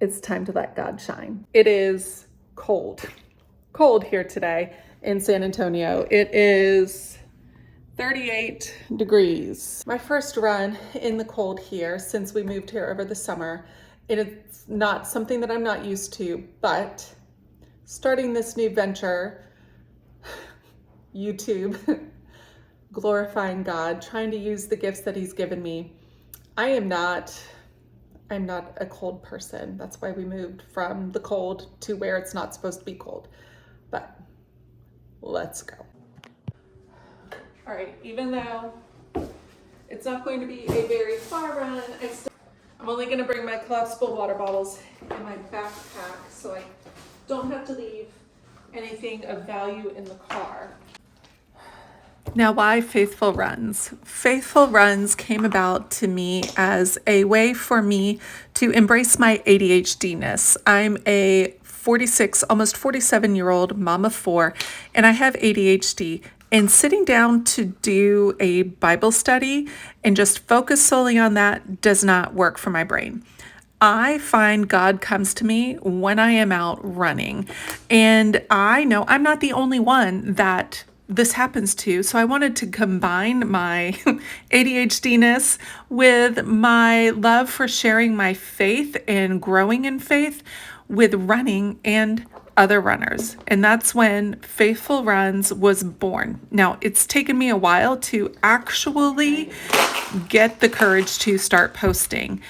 it's time to let God shine. It is cold here today in San Antonio. It is 38 degrees. My first run in the cold here since we moved here over the summer. It is not something that I'm not used to, but starting this new venture, YouTube, glorifying God, trying to use the gifts that He's given me. I'm not a cold person. That's why we moved from the cold to where it's not supposed to be cold. But let's go. All right, even though it's not going to be a very far run, I'm only going to bring my collapsible water bottles in my backpack so I don't have to leave anything of value in the car. Now, why Faithful Runs? Faithful Runs came about to me as a way for me to embrace my ADHD-ness. I'm a 46, almost 47-year-old mom of four, and I have ADHD. And sitting down to do a Bible study and just focus solely on that does not work for my brain. I find God comes to me when I am out running. And I know I'm not the only one that this happens to. So I wanted to combine my ADHD-ness with my love for sharing my faith and growing in faith with running and other runners. And that's when Faithful Runs was born. Now, it's taken me a while to actually get the courage to start posting.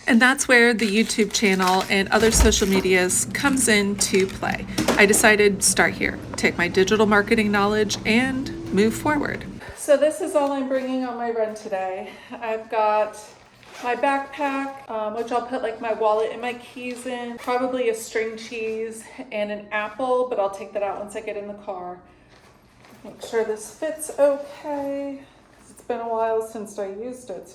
And that's where the YouTube channel and other social medias comes into play. I decided to start here, take my digital marketing knowledge and move forward. So this is all I'm bringing on my run today. I've got my backpack, which I'll put like my wallet and my keys in, probably a string cheese and an apple, but I'll take that out once I get in the car. Make sure this fits okay. It's been a while since I used it,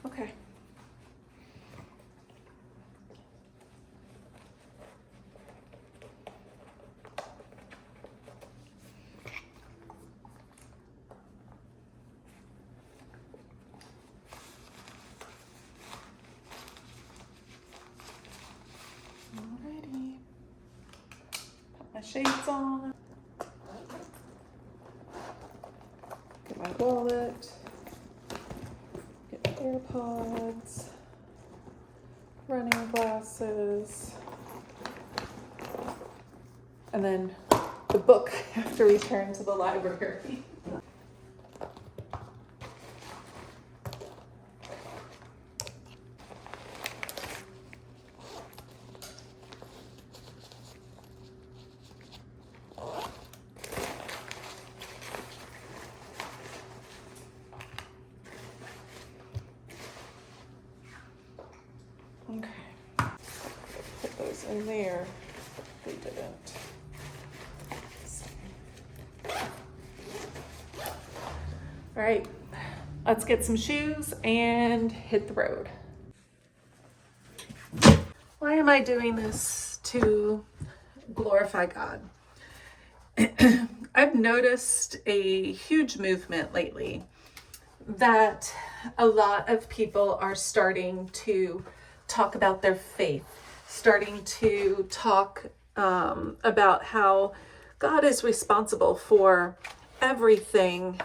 okay. Alrighty. Put my shades on. Get my wallet. Get my AirPods. Running glasses. And then the book I have to return to the library. Okay, put those in there. They didn't. All right, let's get some shoes and hit the road. Why am I doing this to glorify God? I've noticed a huge movement lately that a lot of people are starting to talk about their faith, starting to talk about how God is responsible for everything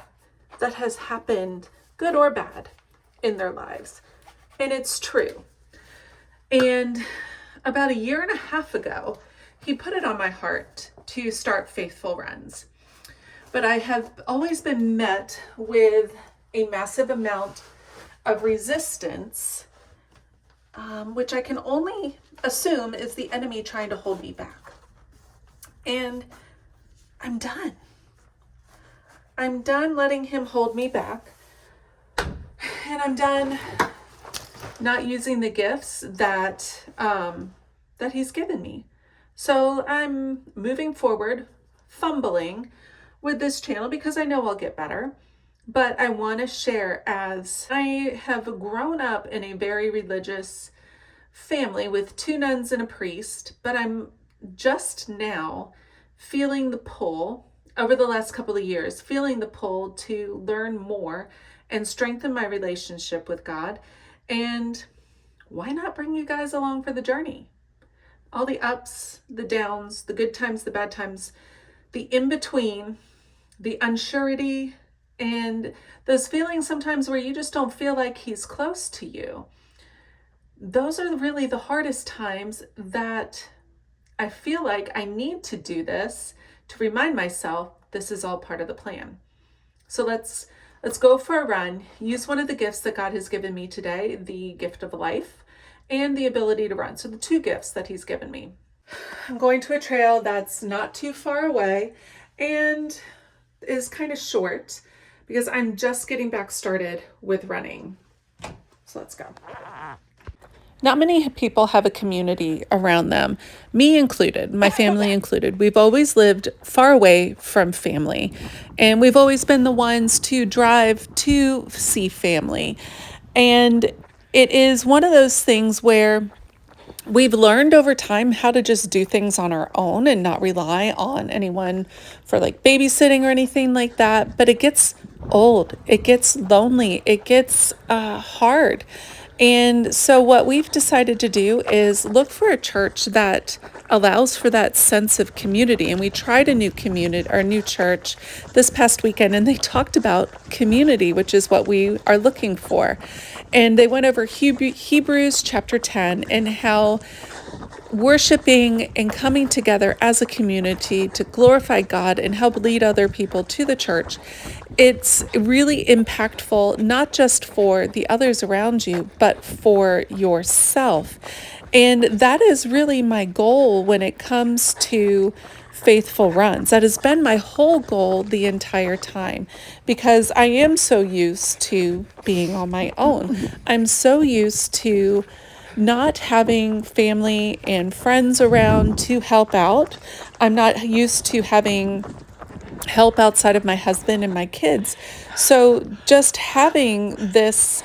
that has happened, good or bad, in their lives. And it's true. And about a year and a half ago, He put it on my heart to start Faithful Runs. But I have always been met with a massive amount of resistance, which I can only assume is the enemy trying to hold me back. And I'm done. I'm done letting him hold me back. And I'm done not using the gifts that he's given me. So I'm moving forward, fumbling with this channel because I know I'll get better. But I want to share, as I have grown up in a very religious family with 2 nuns and a priest, but I'm just now feeling the pull over the last couple of years, feeling the pull to learn more and strengthen my relationship with God. And why not bring you guys along for the journey? All the ups, the downs, the good times, the bad times, the in between, the unsurety, and those feelings sometimes where you just don't feel like He's close to you. Those are really the hardest times that I feel like I need to do this to remind myself this is all part of the plan. So let's go for a run. Use one of the gifts that God has given me today, the gift of life and the ability to run. So the two gifts that He's given me. I'm going to a trail that's not too far away and is kind of short because I'm just getting back started with running. So let's go. Not many people have a community around them, me included, my family included. We've always lived far away from family, and we've always been the ones to drive to see family. And it is one of those things where we've learned over time how to just do things on our own and not rely on anyone for like babysitting or anything like that. But it gets old, it gets lonely, it gets hard. And so what we've decided to do is look for a church that allows for that sense of community. And we tried a new community, our new church this past weekend, and they talked about community, which is what we are looking for. And they went over Hebrews chapter 10 and how worshiping and coming together as a community to glorify God and help lead other people to the church, it's really impactful, not just for the others around you, but for yourself. And that is really my goal when it comes to faithful runs. That has been my whole goal the entire time, because I am so used to being on my own. I'm so used to not having family and friends around to help out. I'm not used to having help outside of my husband and my kids. So just having this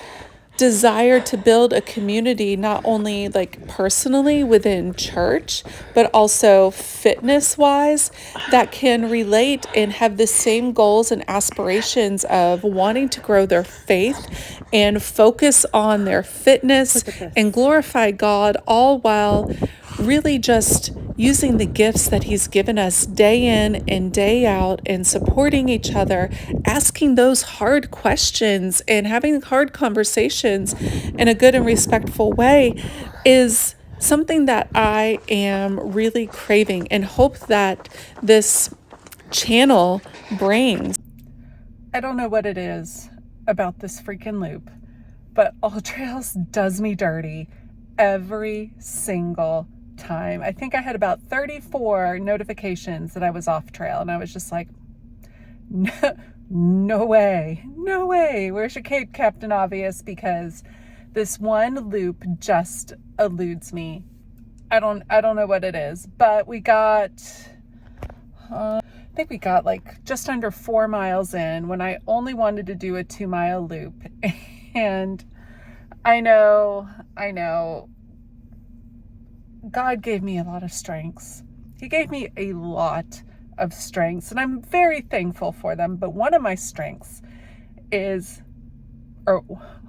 desire to build a community, not only like personally within church, but also fitness wise, that can relate and have the same goals and aspirations of wanting to grow their faith and focus on their fitness and glorify God, all while really just using the gifts that He's given us day in and day out and supporting each other, asking those hard questions and having hard conversations in a good and respectful way is something that I am really craving and hope that this channel brings. I don't know what it is about this freaking loop, but All Trails does me dirty every single time. I think I had about 34 notifications that I was off trail, and I was just like, no way, where's your cape, Captain Obvious? Because this one loop just eludes me. I don't know what it is, but we got I think we got like just under 4 miles in when I only wanted to do a 2-mile loop. And I know God gave me a lot of strengths. He gave me a lot of strengths, and I'm very thankful for them. But one of my strengths is, or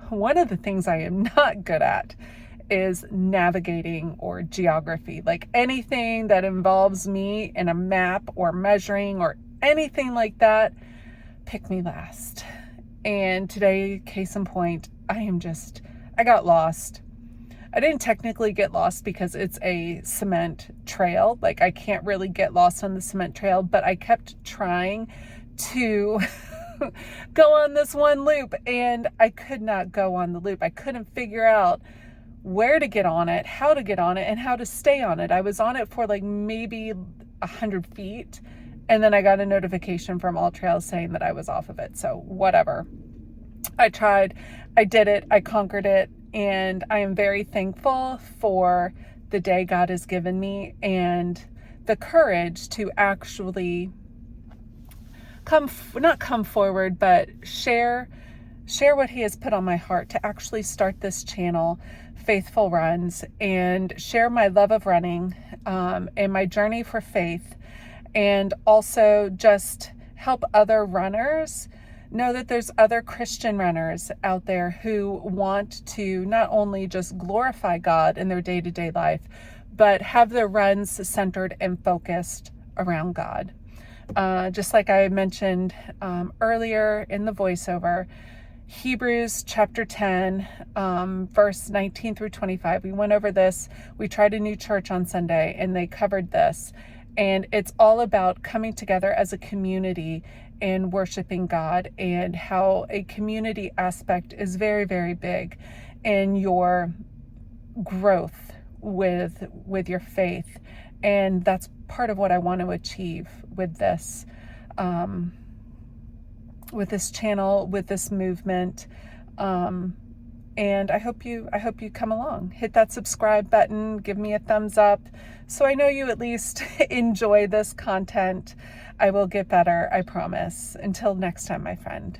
one of the things I am not good at, is navigating or geography. Like anything that involves me in a map or measuring or anything like that, pick me last. And today, case in point, I got lost. I didn't technically get lost because it's a cement trail. Like I can't really get lost on the cement trail, but I kept trying to go on this one loop and I could not go on the loop. I couldn't figure out where to get on it, how to get on it, and how to stay on it. I was on it for like maybe 100 feet, and then I got a notification from All Trails saying that I was off of it. So whatever. I tried, I did it, I conquered it, and I am very thankful for the day God has given me and the courage to actually not come forward, but share what He has put on my heart to actually start this channel, Faithful Runs, and share my love of running and my journey for faith, and also just help other runners know that there's other Christian runners out there who want to not only just glorify God in their day-to-day life, but have their runs centered and focused around God. Just like I mentioned earlier in the voiceover, Hebrews chapter 10, verse 19 through 25. We went over this. We tried a new church on Sunday and they covered this. And it's all about coming together as a community and worshiping God, and how a community aspect is very, very big in your growth with your faith. And that's part of what I want to achieve with this channel, with this movement. And I hope you come along. Hit that subscribe button, give me a thumbs up, so I know you at least enjoy this content. I will get better, I promise. Until next time, my friend.